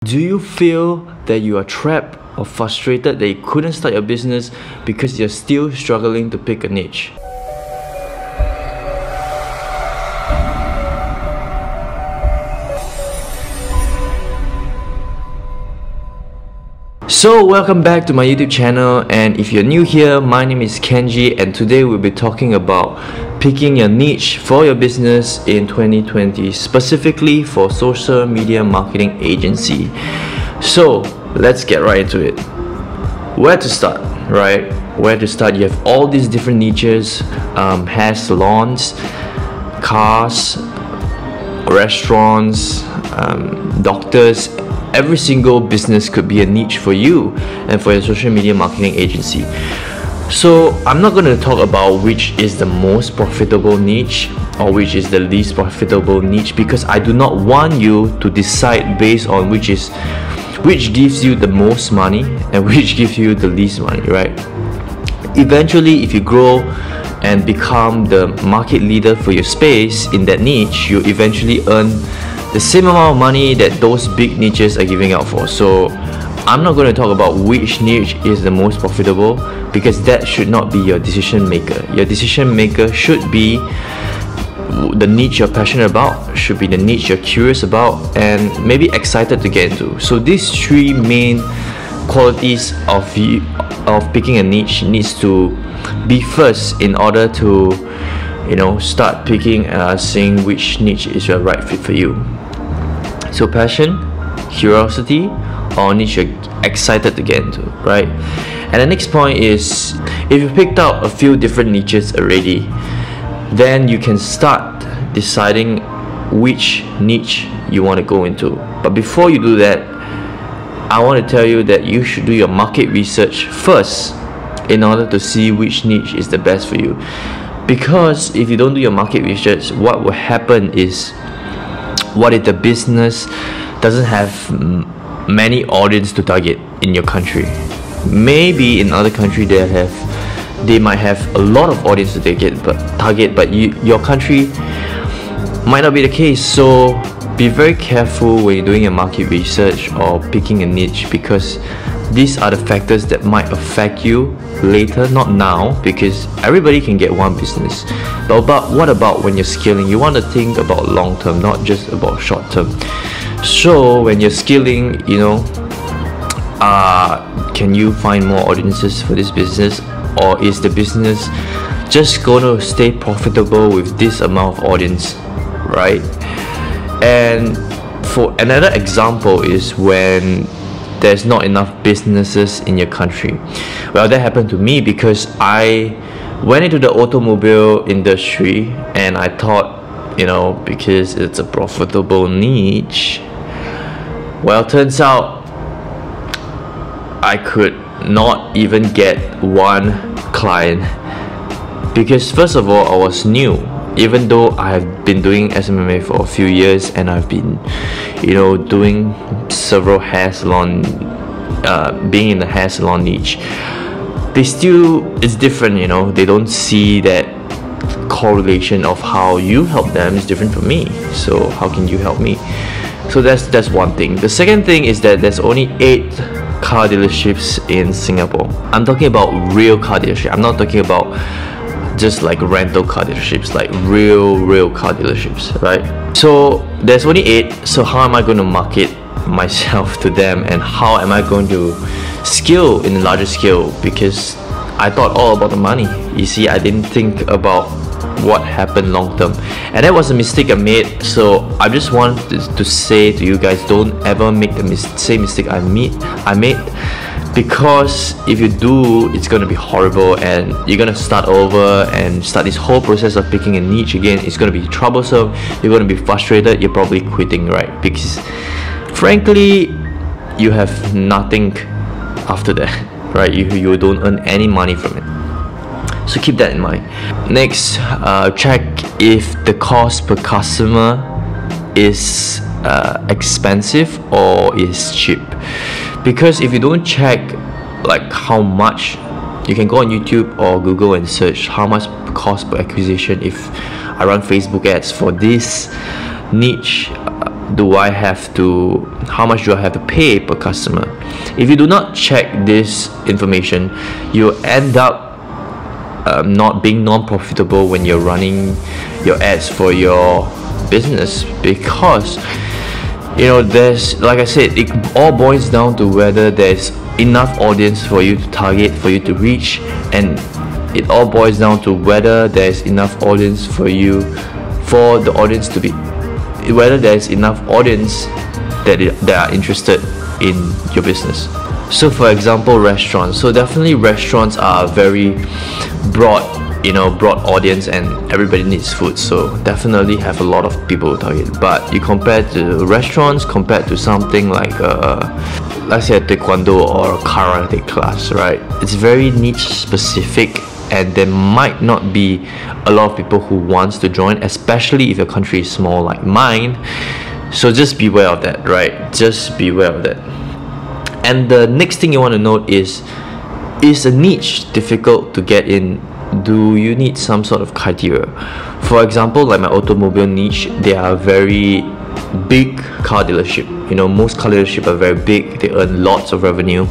Do you feel that you are trapped or frustrated that you couldn't start your business because you're still struggling to pick a niche? So welcome back to my YouTube channel, and if you're new here, my name is Kenji, and today we'll be talking about picking your niche for your business in 2020, specifically for social media marketing agency. So let's get right into it. Where to start, right? Where to start? You have all these different niches, hair salons, cars, restaurants, doctors. Every single business could be a niche for you and for your social media marketing agency. So I'm not going to talk about which is the most profitable niche or which is the least profitable niche, because I do not want you to decide based on which gives you the most money and which gives you the least money, right? Eventually, if you grow and become the market leader for your space in that niche, you eventually earn the same amount of money that those big niches are giving out for. So I'm not going to talk about which niche is the most profitable, because that should not be your decision maker. Your decision maker should be the niche you're passionate about, should be the niche you're curious about and maybe excited to get into. So these three main qualities of picking a niche needs to be first in order to start picking seeing which niche is the right fit for you. So passion, curiosity, or niche you're excited to get into, right? And the next point is, if you picked out a few different niches already, then you can start deciding which niche you want to go into. But before you do that, I want to tell you that you should do your market research first in order to see which niche is the best for you. Because if you don't do your market research, what will happen is, what if the business doesn't have many audience to target in your country? Maybe in other countries they might have a lot of audience to target, but your country might not be the case. So be very careful when you're doing your market research or picking a niche, because these are the factors that might affect you later, not now, because everybody can get one business. But what about when you're scaling? You want to think about long term, not just about short term. So when you're scaling, can you find more audiences for this business, or is the business just going to stay profitable with this amount of audience, right? And for another example is when there's not enough businesses in your country. Well, that happened to me because I went into the automobile industry and I thought, because it's a profitable niche. Well, turns out I could not even get one client, because first of all, I was new. Even though I have been doing SMMA for a few years and I've been doing several hair salon, being in the hair salon niche, it's different. They don't see that correlation of how you help them is different from me. So how can you help me? So that's one thing. The second thing is that there's only 8 car dealerships in Singapore. I'm talking about real car dealerships. I'm not talking about just like rental car dealerships, like real car dealerships, right? So there's only 8. So how am I going to market myself to them, and how am I going to scale in a larger scale? Because I thought all about the money. You see, I didn't think about what happened long term, and that was a mistake I made. So I just want to say to you guys, don't ever make the same mistake I made. Because if you do, it's going to be horrible, and you're going to start over and start this whole process of picking a niche again. It's going to be troublesome, you're going to be frustrated, you're probably quitting, right? Because frankly, you have nothing after that, right? You don't earn any money from it. So keep that in mind. Next, check if the cost per customer is expensive or is cheap. Because if you don't check like how much, you can go on YouTube or Google and search how much cost per acquisition if I run Facebook ads for this niche how much do I have to pay per customer? If you do not check this information, you end up not being non-profitable when you're running your ads for your business, because there's, like I said, it all boils down to whether there's enough audience for you to target, for you to reach, and it all boils down to whether there's enough audience for the audience to be, whether there's enough audience that are interested in your business. So for example, restaurants. So definitely restaurants are a very broad audience, and everybody needs food, so definitely have a lot of people to target. But you compare to restaurants compared to something like let's say a taekwondo or a karate class, right? It's very niche specific, and there might not be a lot of people who wants to join, especially if your country is small like mine. So just beware of that, right? Just beware of that. And the next thing you want to note is a niche difficult to get in? Do you need some sort of criteria? For example, like my automobile niche, they are very big car dealership. Most car dealership are very big, they earn lots of revenue,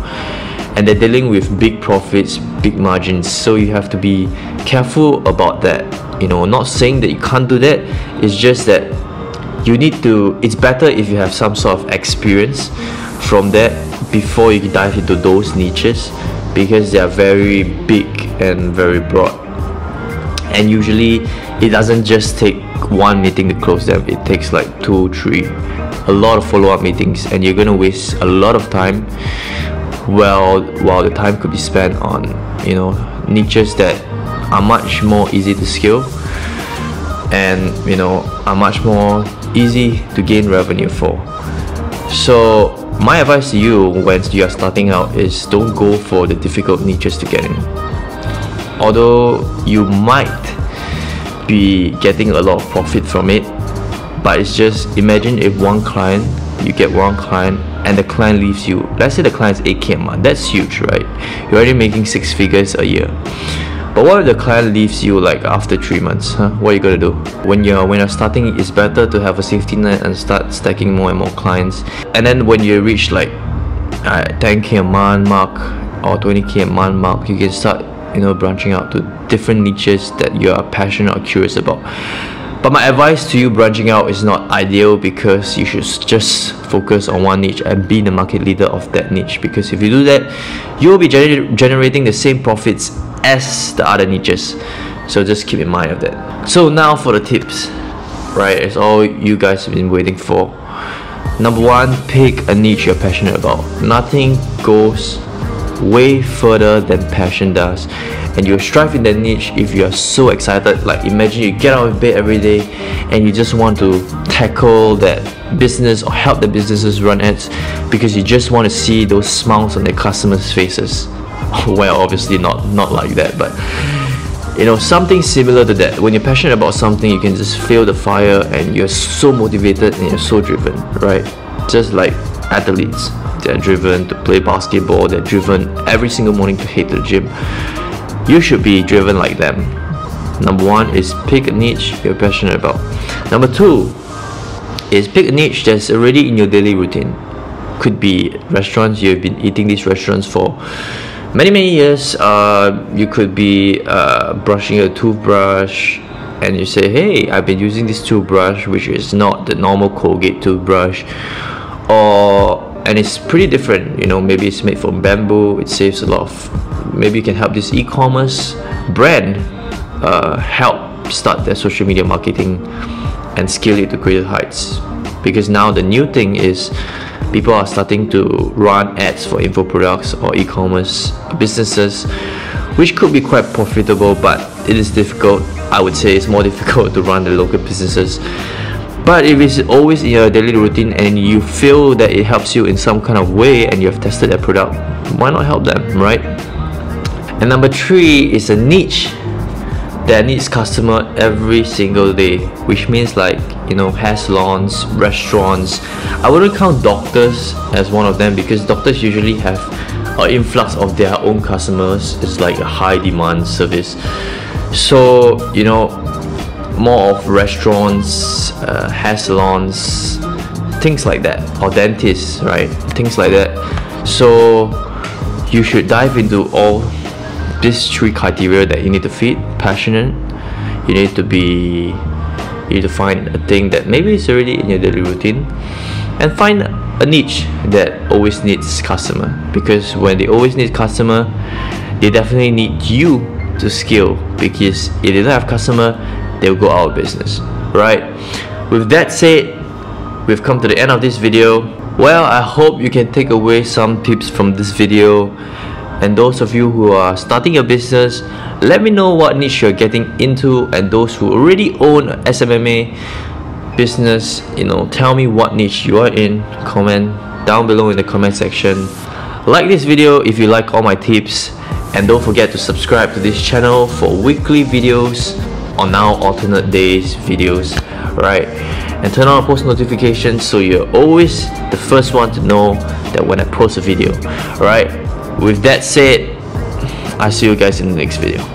and they're dealing with big profits, big margins, so you have to be careful about that. Not saying that you can't do that, it's just that it's better if you have some sort of experience from that before you dive into those niches, because they are very big and very broad, and usually it doesn't just take one meeting to close them. It takes like 2, 3, a lot of follow-up meetings, and you're gonna waste a lot of time. While the time could be spent on niches that are much more easy to scale, and are much more easy to gain revenue for. So my advice to you when you are starting out is don't go for the difficult niches to get in. Although you might be getting a lot of profit from it, but it's just, imagine if you get one client and the client leaves you. Let's say the client is 8K a month. That's huge, right? You're already making 6 figures a year. But what if the client leaves you like after 3 months? What are you gonna do? When you're starting, it's better to have a safety net and start stacking more and more clients. And then when you reach like 10K a month mark or 20K a month mark, you can start branching out to different niches that you are passionate or curious about. But my advice to you, branching out is not ideal, because you should just focus on one niche and be the market leader of that niche, because if you do that, you will be generating the same profits as the other niches. So just keep in mind of that. So now for the tips, right? It's all you guys have been waiting for. Number 1, pick a niche you're passionate about. Nothing goes way further than passion does, and you'll strive in that niche if you are so excited. Like imagine you get out of bed every day and you just want to tackle that business or help the businesses run ads because you just want to see those smiles on their customers' faces. Well, obviously not like that, but something similar to that. When you're passionate about something, you can just feel the fire and you're so motivated and you're so driven, right? Just like athletes, they're driven to play basketball, they're driven every single morning to hit the gym. You should be driven like them. Number 1 is pick a niche you're passionate about. Number 2 is pick a niche that's already in your daily routine. Could be restaurants, you've been eating these restaurants for many years. You could be brushing a toothbrush and you say, hey, I've been using this toothbrush which is not the normal Colgate toothbrush, and it's pretty different. Maybe it's made from bamboo, it saves a lot of, maybe you can help this e-commerce brand help start their social media marketing and scale it to greater heights. Because now the new thing is people are starting to run ads for info products or e-commerce businesses, which could be quite profitable, but it is difficult. I would say it's more difficult to run the local businesses. But if it's always in your daily routine and you feel that it helps you in some kind of way and you have tested that product, why not help them, right? And number 3 is a niche that needs customer every single day, which means like hair salons, restaurants. I wouldn't count doctors as one of them, because doctors usually have an influx of their own customers. It's like a high demand service. So more of restaurants, hair salons, things like that, or dentists, right? Things like that. So you should dive into all these 3 criteria that you need to fit. Passionate, you need to find a thing that maybe is already in your daily routine, and find a niche that always needs customer, because when they always need customer, they definitely need you to scale, because if they don't have customer, they'll go out of business, right? With that said, we've come to the end of this video. Well, I hope you can take away some tips from this video. And those of you who are starting a business, let me know what niche you're getting into, and those who already own SMMA business, tell me what niche you are in. Comment down below in the comment section. Like this video if you like all my tips, and don't forget to subscribe to this channel for weekly videos, or now alternate days videos, right? And turn on post notifications so you're always the first one to know that when I post a video, right? With that said, I'll see you guys in the next video.